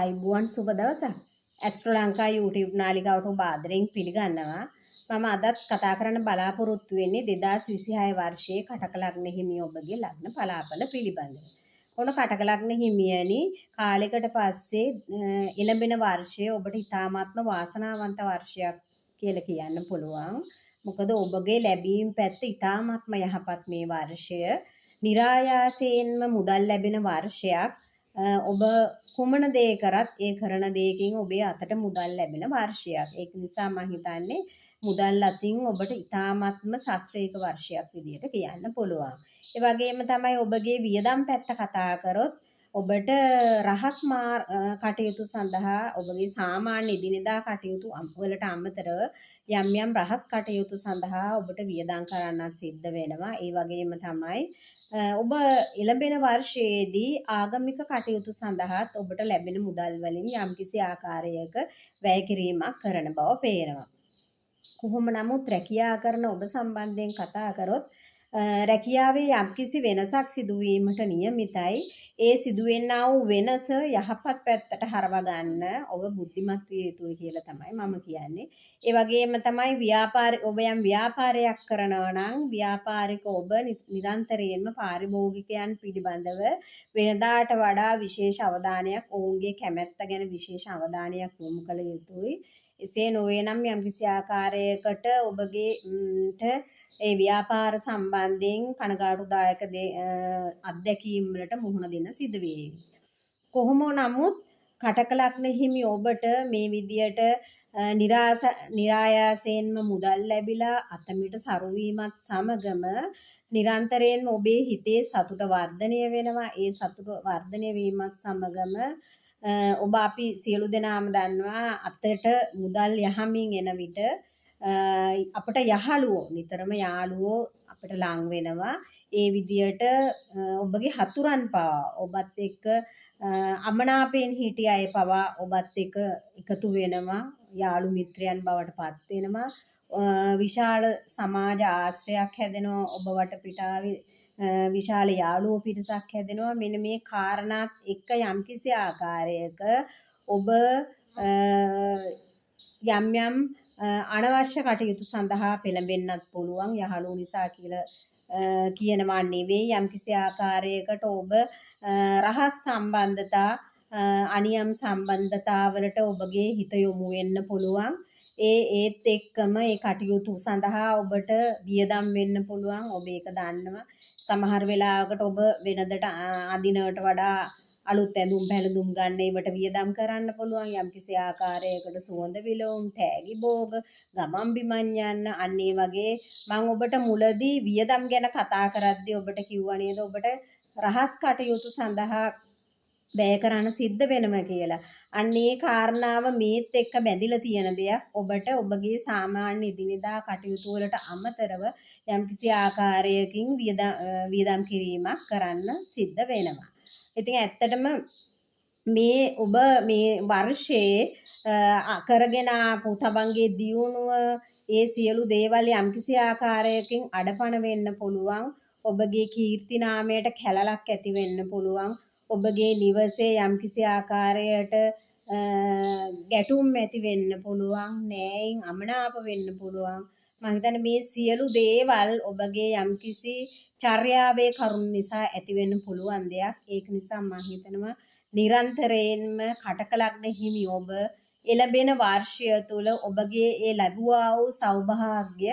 ආයිබුවන් සුබ දවසක්. Astro Lanka YouTube නාලිකාවට ඔබ ආදරෙන් පිළිගන්නවා. මම අදත් කතා කරන්න බලාපොරොත්තු වෙන්නේ 2026 වර්ෂයේ කටක ලග්න හිමිය ඔබගේ ලග්න පලාපල පිළිබඳව. ඔන්න කටක ලග්න හිමියනි කාලයකට පස්සේ එළඹෙන වර්ෂය ඔබට ඉතාමත්ම වාසනාවන්ත වර්ෂයක් කියලා කියන්න පුළුවන්. මොකද ඔබගේ ලැබීම් පැත්ත ඉතාමත්ම යහපත් මේ වර්ෂය. નિરાයාසයෙන්ම මුදල් ලැබෙන වර්ෂයක්. ඔබ කුමන දේ කරත් ඒ කරන දෙයකින් ඔබේ අතට මුදල් ලැබෙන වර්ෂයක්. ඒක නිසා මම හිතන්නේ මුදල් අතින් ඔබට ඉතාමත්ම ශාස්ත්‍රීය වර්ෂයක් විදියට කියන්න පුළුවන්. ඒ වගේම තමයි ඔබගේ වියදම් පැත්ත කතා කරොත් ඔබට රහස් කටයුතු සඳහා ඔබගේ සාමාන්‍ය එදිනෙදා කටයුතු වලට අමතරව යම් රහස් කටයුතු සඳහා ඔබට වියදම් කරන්නත් සිද්ධ වෙනවා. ඒ වගේම තමයි ඔබ එළඹෙන වර්ෂයේදී ආගමික කටයුතු සඳහාත් ඔබට ලැබෙන මුදල් වලින් යම්කිසි ආකාරයක වැය කිරීමක් කරන බව පේනවා. කොහොම නමුත් රැකියා කරන ඔබ සම්බන්ධයෙන් කතා කරොත් රැකියාවේ යම්කිසි වෙනසක් සිදුවීමට නියමිතයි. ඒ සිදුවෙන්නා වූ වෙනස යහපත් පැත්තට හරවා ගන්න ඔබ බුද්ධිමත් විය යුතුයි කියලා තමයි මම කියන්නේ. ඒ වගේම තමයි ඔබ යම් ව්‍යාපාරයක් කරනවා නම් ව්‍යාපාරික ඔබ නිරන්තරයෙන්ම පාරිභෝගිකයන් පිළිබඳව වෙනදාට වඩා විශේෂ අවධානයක් ඔවුන්ගේ කැමැත්ත ගැන විශේෂ අවධානයක් යොමු කළ යුතුයි. එසේ නොවේ නම් යම්කිසි ආකාරයකට ඔබගේ ඒ ව්‍යාපාර සම්බන්ධයෙන් කනගාටුදායක අත්දැකීම් වලට මුහුණ දෙන්න සිදු වේ. කොහොම නමුත් කටක ලග්න හිමි ඔබට මේ විදියට નિરાයාසයෙන්ම මුදල් ලැබිලා අතමිට සරු වීමත් සමගම නිරන්තරයෙන්ම ඔබේ හිතේ සතුට වර්ධනය වෙනවා. ඒ සතුට වර්ධනය වීමත් සමගම ඔබ අපි සියලු දෙනාම දන්නවා අතට මුදල් යහමින් එන විට අපට යහළුවෝ නිතරම යාළුවෝ අපට ලං වෙනවා. ඒ විදියට ඔබගේ හතුරන් පවා ඔබත් එක්ක අමනාපයෙන් හිටිය අය පවා ඔබත් එක්ක එකතු වෙනවා. යාළු මිත්‍රයන් බවට පත් වෙනවා. විශාල සමාජ ආශ්‍රයයක් හැදෙනවා. ඔබ වටපිටාවේ විශාල යාළුවෝ පිරිසක් හැදෙනවා. මෙන්න මේ කාරණාත් එක්ක යම්කිසි ආකාරයක ඔබ යම් අනවශ්‍ය කටයුතු සඳහා පෙළඹෙන්නත් පුළුවන්. යහළුවෝ නිසා කියලා කියනවා නෙවෙයි. යම්කිසි ආකාරයකට ඔබ රහස් සම්බන්ධතා අනියම් සම්බන්ධතාවලට ඔබගේ හිත යොමු වෙන්න පුළුවන්. ඒත් එක්කම ඒ කටයුතු සඳහා ඔබට වියදම් වෙන්න පුළුවන්. ඔබ ඒක දන්නවා. සමහර වෙලාවකට ඔබ වෙනදට අඳිනවට වඩා අලුත් ඇඳුම් පැළඳුම් ගන්න ඒවට වියදම් කරන්න පුළුවන්. යම්කිසි ආකාරයකට සුවඳ විලවුන් තෑගි භෝග ගමන් බිමන් යන්න අන්න ඒ වගේ මම ඔබට මුලදී වියදම් ගැන කතා කරද්දී ඔබට කිව්වා නේද ඔබට රහස් කටයුතු සඳහා වැය කරන්න සිද්ධ වෙනවා කියලා. අන්න ඒ කාරණාව මේත් එක්ක බැඳිලා තියෙන දෙයක්. ඔබට ඔබගේ සාමාන්‍ය එදිනෙදා කටයුතු වලට අමතරව යම්කිසි ආකාරයකින් වියදම් කිරීමක් කරන්න සිද්ධ වෙනවා. ඉතින් ඇත්තටම ඔබ මේ වර්ෂයේ කරගෙන ආපු තමන්ගේ දියුණුව ඒ සියලු දේවල් යම්කිසි ආකාරයකින් අඩපණ වෙන්න පුළුවන්. ඔබගේ කීර්ති නාමයට කැලලක් ඇති වෙන්න පුළුවන්. ඔබගේ නිවසේ යම්කිසි ආකාරයට ගැටුම් ඇති වෙන්න පුළුවන්. නෑයින් අමනාප වෙන්න පුළුවන්. මම හිතන්නේ මේ සියලු දේවල් ඔබගේ යම්කිසි චර්යාවේ කරුණ නිසා ඇති වෙන්න පුළුවන් දෙයක්. ඒක නිසා මම හිතනවා නිරන්තරයෙන්ම කටක ලග්න හිමි ඔබ එළඹෙන වර්ෂය තුල ඔබගේ ඒ ලැබුවා වූ සෞභාග්‍ය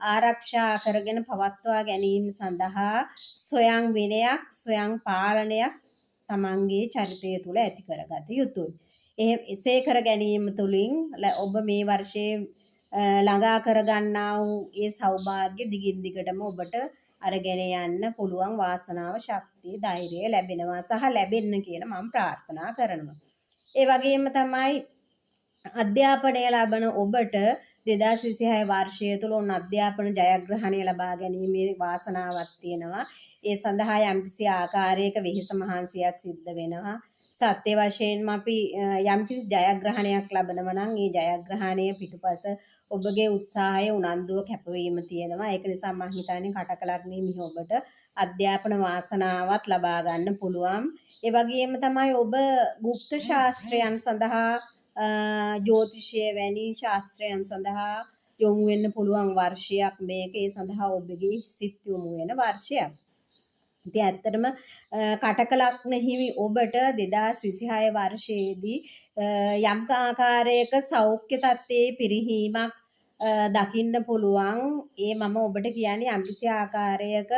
ආරක්ෂා කරගෙන පවත්වා ගැනීම සඳහා ස්වයං විනයක් ස්වයං පාලනයක් තමන්ගේ චරිතය තුල ඇති කරගත යුතුයි. එසේ කර ගැනීම තුළින් ඔබ මේ වර්ෂයේ ළඟා කරගන්නා වූ ඒ සෞභාග්‍ය දිගින් දිගටම ඔබට අරගෙන යන්න පුළුවන් වාසනාව ශක්තිය ධෛර්යය ලැබෙනවා සහ ලැබෙන්න කියලා මම ප්‍රාර්ථනා කරනවා. ඒ වගේම තමයි අධ්‍යාපනය ලබන ඔබට 2026 වර්ෂය තුළ ඔන්න අධ්‍යාපන ජයග්‍රහණය ලබා ගැනීමේ වාසනාවක් තියෙනවා. ඒ සඳහා යම්කිසි ආකාරයක වෙහෙස මහන්සියක් සිද්ධ වෙනවා. සත්‍ය වශයෙන්ම අපි යම්කිසි ජයග්‍රහණයක් ලබනවා නම් ඒ ජයග්‍රහණය පිටුපස ඔබගේ උත්සාහය උනන්දුව කැපවීම තියෙනවා. ඒක නිසා මම හිතන්නේ කටක ලග්නේ මිහ ඔබට අධ්‍යාපන වාසනාවක් ලබා ගන්න පුළුවන්. ඒ වගේම තමයි ඔබ ගුප්ත ශාස්ත්‍රයන් සඳහා ජ්‍යොතිෂය වැනි ශාස්ත්‍රයන් සඳහා යොමු වෙන්න පුළුවන් වර්ෂයක් මේක. ඒ සඳහා ඔබගේ සිත් යොමු වෙන වර්ෂයක්. ඉතින් ඇත්තටම කටක ලග්න හිමි ඔබට 2026 වර්ෂයේදී යම් ආකාරයක සෞඛ්‍ය තත්ත්වයේ පිරිහීමක් දකින්න පුළුවන්. ඒ මම ඔබට කියන්නේ යම්කිසි ආකාරයක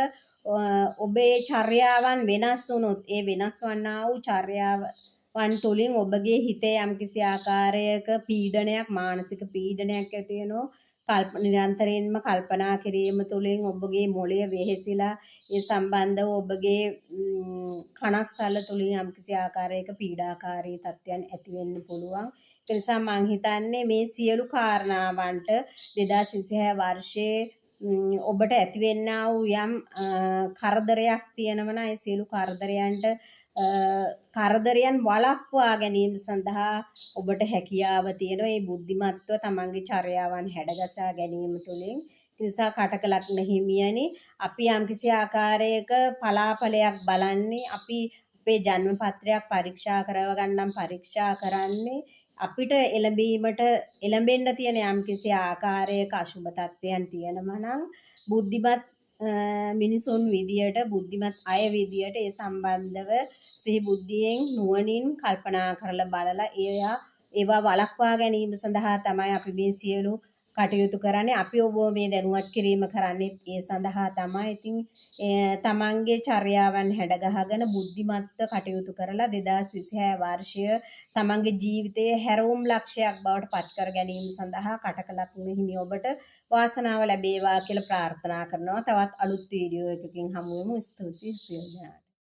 ඔබේ චර්යාවන් වෙනස් වුණොත් ඒ වෙනස් වන්නා වූ චර්යාවන් තුළින් ඔබගේ හිතේ යම්කිසි ආකාරයක පීඩනයක් මානසික පීඩනයක් ඇති වෙනවා. නිරන්තරයෙන්ම කල්පනා කිරීම තුළින් ඔබගේ මොළය වෙහෙසිලා ඒ සම්බන්ධව ඔබගේ කනස්සල්ල තුළින් යම්කිසි ආකාරයක පීඩාකාරී තත්ත්වයන් ඇති වෙන්න පුළුවන්. ඒ නිසා මම හිතන්නේ මේ සියලු කාරණාවන්ට 2026 වර්ෂයේ ඔබට ඇතිවෙන්නා වූ යම් කරදරයක් තියෙනවා නම් ඒ සියලු කරදරයන් වළක්වා ගැනීම සඳහා ඔබට හැකියාව තියෙනවා. මේ බුද්ධිමත්ව තමන්ගේ චර්යාවන් හැඩගසා ගැනීම තුළින්. ඒ නිසා කටක ලග්න හිමියනි අපි යම්කිසි ආකාරයක පලාපලයක් බලන්නේ අපි අපේ ජන්ම පත්‍රයක් පරීක්ෂා කරව ගන්නම් පරීක්ෂා කරන්නේ අපිට එළඹෙන්න තියෙන යම්කිසි ආකාරයක අශුභ තත්ත්වයන් තියෙනවා නම් බුද්ධිමත් මිනිසුන් විදියට බුද්ධිමත් අය විදියට ඒ සම්බන්ධව සිහි බුද්ධියෙන් නුවණින් කල්පනා කරලා බලලා ඒවා වළක්වා ගැනීම සඳහා තමයි අපි මේ සියලු කටයුතු කරන්නේ. අපි ඔබ මේ දැනුවත් කිරීම කරන්නේ ඒ සඳහා තමයි. ඉතින් තමන්ගේ චර්යාවන් හැඩගහගෙන බුද්ධිමත්ව කටයුතු කරලා 2026 වර්ෂය තමන්ගේ ජීවිතයේ හැරවුම් ලක්ෂයක් බවට පත් කර ගැනීම සඳහා කටක ලග්න හිමි ඔබට වාසනාව ලැබේවා කියලා ප්‍රාර්ථනා කරනවා. තවත් අලුත් වීඩියෝ එකකින් හමු වෙමු. ස්තුතියි සියලු දෙනාට.